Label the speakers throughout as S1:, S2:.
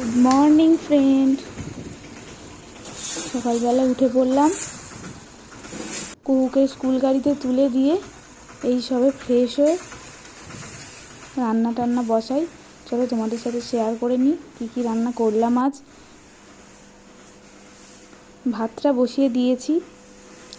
S1: Good morning friend. সকালবেলা উঠে পড়লাম, কুকুকে স্কুল গাড়িতে তুলে দিয়ে এই সবে ফ্রেশ হয়ে রান্না টান্না বসাই। চলো তোমাদের সাথে শেয়ার করে নিই কী কী রান্না করলাম আজ। ভাতটা বসিয়ে দিয়েছি,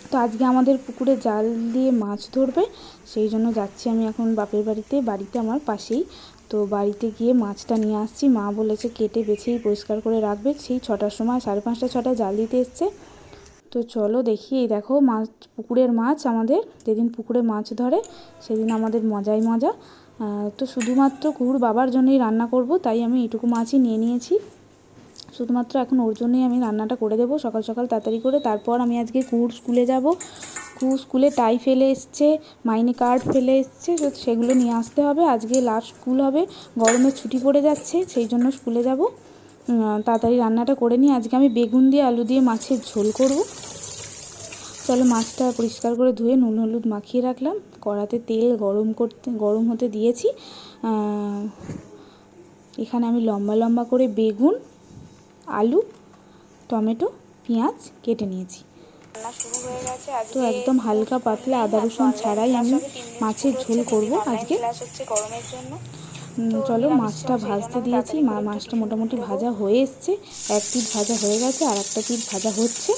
S1: তো আজকে আমাদের পুকুরে জাল দিয়ে মাছ ধরবে, সেই জন্য যাচ্ছি আমি এখন বাপের বাড়িতে আমার পাশেই। তো বাড়িতে গিয়ে মাছটা নিয়ে আসছি। মা বলেছে কেটে বেছেই পরিষ্কার করে রাখবে। সেই 6টার সময়, 5:30 6টায় জাল দিতে এসছে। তো চলো দেখি। এই দেখো মাছ, পুকুরের মাছ। আমাদের যেদিন পুকুরে মাছ ধরে সেদিন আমাদের মজাই মজা। তো শুধুমাত্র কুকুর বাবার জন্যই রান্না করব, তাই আমি এইটুকু মাছই নিয়ে নিয়েছি। শুধুমাত্র এখন ওর জন্যই আমি রান্নাটা করে দেবো সকাল সকাল তাড়াতাড়ি করে। তারপর আমি আজকে কুকুর স্কুলে যাব। কুকুর স্কুলে টাই ফেলে এসছে, মাইনে কার্ড ফেলে এসছে, তো সেগুলো নিয়ে আসতে হবে। আজকে লাস্ট স্কুল হবে, গরমের ছুটি পড়ে যাচ্ছে, সেই জন্য স্কুলে যাব। তাড়াতাড়ি রান্নাটা করে নিই। আজকে আমি বেগুন দিয়ে আলু দিয়ে মাছের ঝোল করব। চলো মাছটা পরিষ্কার করে ধুয়ে নুন হলুদ মাখিয়ে রাখলাম। কড়াতে তেল গরম হতে দিয়েছি। এখানে আমি লম্বা লম্বা করে বেগুন, আলু, টমেটো, পেঁয়াজ কেটে নিয়েছি। রান্না শুরু হয়ে গেছে। তো একদম হালকা পাতলা আদা রসুন ছাড়াই আমি মাছের ঝোল করব আজকে। ক্লাস হচ্ছে গরমের জন্য। চলো মাছটা ভাজতে দিয়েছি। মাছটা মোটামুটি ভাজা হয়ে এসছে। এক পিঠ ভাজা হয়ে গেছে, আর একটা পিঠ ভাজা হচ্ছে।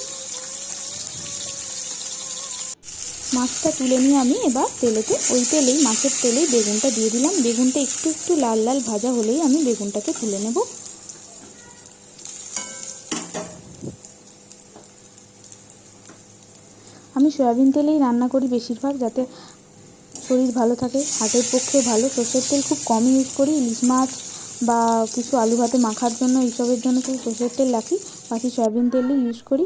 S1: মাছটা তুলে নিয়ে আমি এবার ওই তেলেই, মাছের তেলেই বেগুনটা দিয়ে দিলাম। বেগুনটা একটু একটু লাল লাল ভাজা হলেই আমি বেগুনটাকে তুলে নেব। আমি সয়াবিন তেলেই রান্না করি বেশিরভাগ, যাতে শরীর ভালো থাকে, হার্টের পক্ষে ভালো। সর্ষের তেল খুব কম ইউজ করি। ইলিশ মাছ বা কিছু আলু ভাতে মাখার জন্য, এইসবের জন্য শুধু সর্ষের তেল রাখি, বাকি সয়াবিন তেলই ইউজ করি।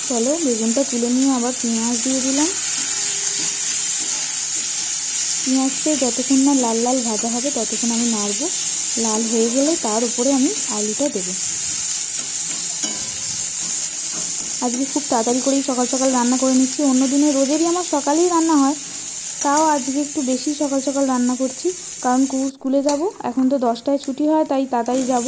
S1: চলো বেগুনটা তুলে নিয়ে আবার পেঁয়াজ দিয়ে দিলাম। পেঁয়াজটা যতক্ষণ না লাল লাল ভাজা হবে ততক্ষণ আমি নাড়ব। লাল হয়ে গেলে তার উপরে আমি আলুটা দেবো। আজকে খুব তাড়াতাড়ি করেই সকাল সকাল রান্না করে নিচ্ছি। অন্য দিনে রোজেরই আমার সকালেই রান্না হয়, তাও আজকে একটু বেশি সকাল সকাল রান্না করছি, কারণ কুকুর স্কুলে যাব। এখন তো 10টায় ছুটি হয়, তাই তাড়াতাড়ি যাব।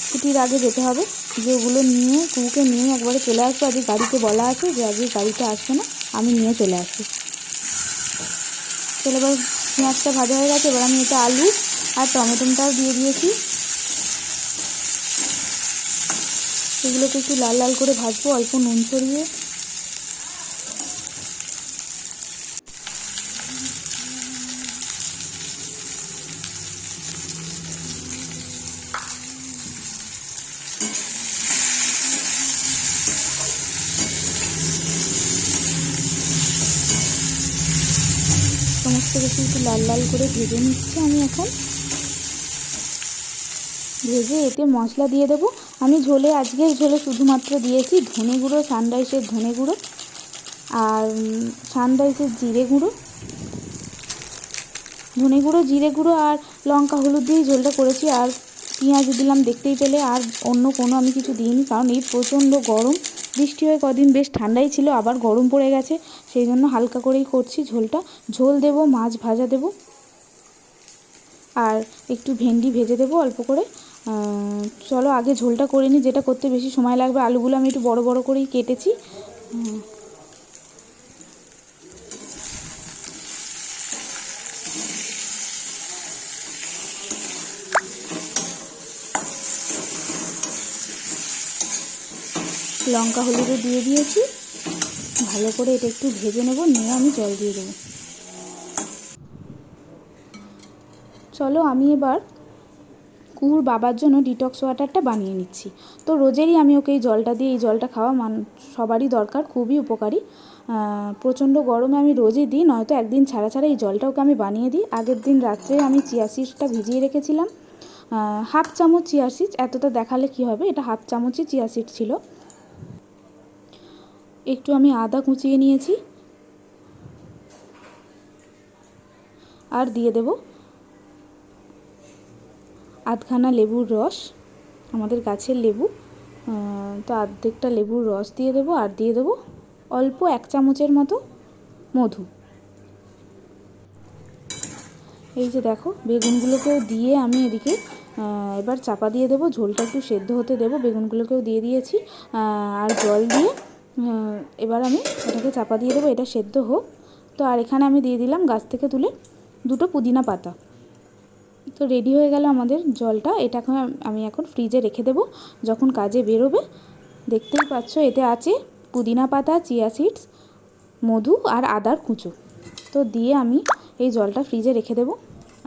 S1: ছুটির আগে যেতে হবে। যে ওগুলো নিয়ে, কুকুরকে নিয়ে একবারে চলে আসবো। আজকে গাড়িতে বলা আছে যে আজকে গাড়িতে আসবে না, আমি নিয়ে চলে আসবো। চলো এবার পেঁয়াজটা ভাজা হয়ে গেছে, এবার আমি এটা আলু আর টমেটোটাও দিয়ে দিয়েছি। এগুলোকে একটু লাল লাল করে ভাজবো, অল্প নুন ছড়িয়ে। সমস্ত কিছু একটু লাল লাল করে ভেজে নিচ্ছি আমি এখন। ভেজে এতে মশলা দিয়ে দেবো। আমি আজকের ঝোলে শুধুমাত্র দিয়েছি ধনে গুঁড়ো, সানরাইসের ধনে গুঁড়ো, আর সানরাইসের জিরে গুঁড়ো, ধনে গুঁড়ো, জিরে গুঁড়ো আর লঙ্কা হলুদ দিয়েই ঝোলটা করেছি। আর পেঁয়াজ দিলাম দেখতেই পেলে। আর অন্য কোনো আমি কিছু দিইনি, কারণ এই প্রচণ্ড গরম। বৃষ্টি হয়ে কদিন বেশ ঠান্ডাই ছিল, আবার গরম পড়ে গেছে, সেই জন্য হালকা করেই করছি ঝোলটা। ঝোল দেবো, মাছ ভাজা দেবো, আর একটু ভেন্ডি ভেজে দেবো অল্প করে। চলো আগে ঝোলটা করে নিই, যেটা করতে বেশি সময় লাগবে। আলুগুলো আমি একটু বড় বড় করেই কেটেছি। লঙ্কা হলুদও দিয়ে দিয়েছি। ভালো করে এটা একটু ভেজে নেব, নিয়ে আমি জল দিয়ে দেবো। চলো আমি এবার কুকুর বাবার জন্য ডিটক্স ওয়াটারটা বানিয়ে নিচ্ছি। তো রোজেরই আমি ওকে এই জলটা দিই। এই জলটা খাওয়া সবারই দরকার, খুবই উপকারী। প্রচণ্ড গরমে আমি রোজই দিই, নয়তো একদিন ছাড়া ছাড়া এই জলটা ওকে আমি বানিয়ে দিই। আগের দিন রাত্রে আমি চিয়া সিডসটা ভিজিয়ে রেখেছিলাম, হাফ চামচ চিয়া সিডস। এতটা দেখালে কি হবে, এটা হাফ চামচই চিয়া সিড ছিল। একটু আমি আদা কুচিয়ে নিয়েছি, আর দিয়ে দেব আধখানা লেবুর রস, আমাদের গাছের লেবু। তো অর্ধেকটা লেবুর রস দিয়ে দেবো, আর দিয়ে দেবো অল্প 1 চামচের মতো মধু। এই যে দেখো বেগুনগুলোকেও দিয়ে আমি এদিকে এবার চাপা দিয়ে দেবো, ঝোলটা একটু সেদ্ধ হতে দেবো। বেগুনগুলোকেও দিয়ে দিয়েছি আর জল দিয়ে এবার আমি এটাকে চাপা দিয়ে দেবো, এটা সেদ্ধ হোক। তো আর এখানে আমি দিয়ে দিলাম গাছ থেকে তুলে 2টো পুদিনা পাতা। তো রেডি হয়ে গেল আমাদের জলটা। এটাকে আমি এখন ফ্রিজে রেখে দেবো, যখন কাজে বেরোবে। দেখতেই পাচ্ছ এতে আছে পুদিনা পাতা, চিয়া সিডস, মধু আর আদার কুচো। তো দিয়ে আমি এই জলটা ফ্রিজে রেখে দেবো।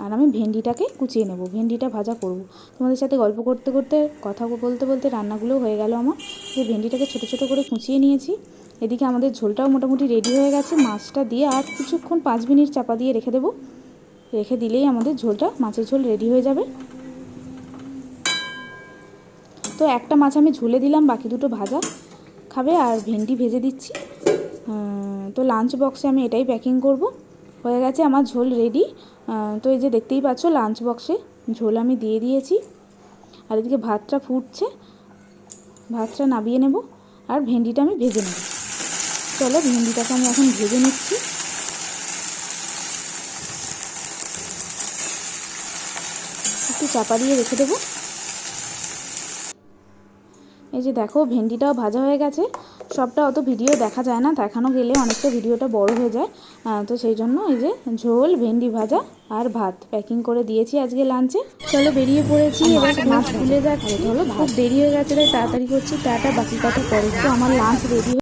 S1: আর আমি ভেন্ডিটাকে কুচিয়ে নেব, ভেন্ডিটা ভাজা করব। তোমাদের সাথে গল্প করতে করতে কথা বলতে বলতে রান্নাগুলোও হয়ে গেল আমার। যে ভেন্ডিটাকে ছোটো ছোটো করে কুচিয়ে নিয়েছি। এদিকে আমাদের ঝোলটাও মোটামুটি রেডি হয়ে গেছে। মাছটা দিয়ে আর কিছুক্ষণ 5 মিনিট চাপা দিয়ে রেখে দেবো। রেখে দিলেই আমাদের ঝোলটা, মাছের ঝোল রেডি হয়ে যাবে। তো একটা মাছ আমি ঝুলে দিলাম, বাকি 2টো ভাজা খাবে। আর ভেন্ডি ভেজে দিচ্ছি। তো লাঞ্চ বক্সে আমি এটাই প্যাকিং করব। হয়ে গেছে আমার ঝোল রেডি। তো এই যে দেখতেই পাচ্ছ লাঞ্চ বক্সে ঝোল আমি দিয়ে দিয়েছি। আর এদিকে ভাতটা ফুটছে, ভাতটা নামিয়ে নেব আর ভেন্ডিটা আমি ভেজে নেব। চলো ভেন্ডিটাকে আমি এখন ভেজে নিচ্ছি। একটু চাপা দিয়ে রেখে দেবো। এই যে দেখো ভেন্ডিটাও ভাজা হয়ে গেছে। সবটা অত ভিডিও দেখা যায় না, দেখানো গেলে অনেকটা ভিডিওটা বড় হয়ে যায়। তো সেই জন্য এই যে ঝোল, ভেন্ডি ভাজা আর ভাত প্যাকিং করে দিয়েছি আজকে লাঞ্চে। চলো বেরিয়ে পড়েছি, এবার মাছ তুলে যাচ্ছি। হলো খুব দেরি হয়ে গেছে তাই তাড়াতাড়ি করছি। টাটা, বাকি কথা পরে। তো আমার লাঞ্চ রেডি।